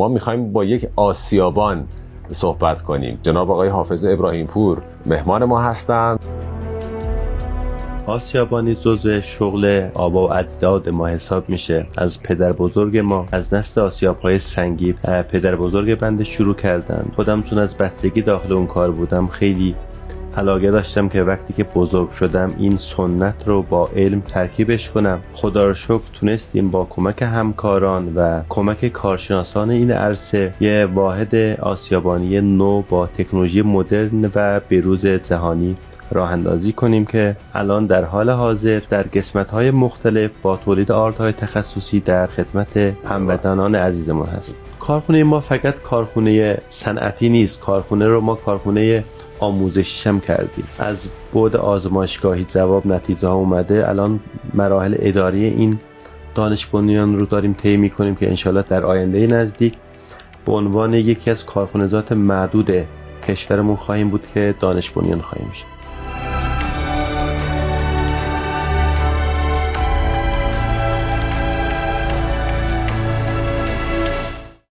ما میخوایم با یک آسیابان صحبت کنیم. جناب آقای حافظ ابراهیم پور مهمان ما هستند. آسیابانی جزء شغل آبا و اجداد ما حساب میشه. از پدر بزرگ ما، از نسل آسیاب‌های سنگی پدر بزرگ بنده شروع کردن. خودم چون از بچگی داخل اون کار بودم خیلی علاقه داشتم که وقتی که بزرگ شدم این سنت رو با علم ترکیبش کنم. خدا رو شکر تونستیم با کمک همکاران و کمک کارشناسان این عرصه یه واحد آسیابانی نو با تکنولوژی مدرن و بروز جهانی راه اندازی کنیم که الان در حال حاضر در قسمت‌های مختلف با تولید آردهای تخصصی در خدمت هموطنان عزیزمون هست. کارخونه ما فقط کارخونه صنعتی نیست، کارخونه رو ما کارخونه آموزشی هم کردیم. از بعد آزمایشگاهی جواب نتیجه ها اومده. الان مراحل اداری این دانش بنیان رو داریم طی می‌کنیم که انشالله در آینده نزدیک به عنوان یکی از کارخانجات معدود کشورمون خواهیم بود که دانش بنیان خواهیم شد.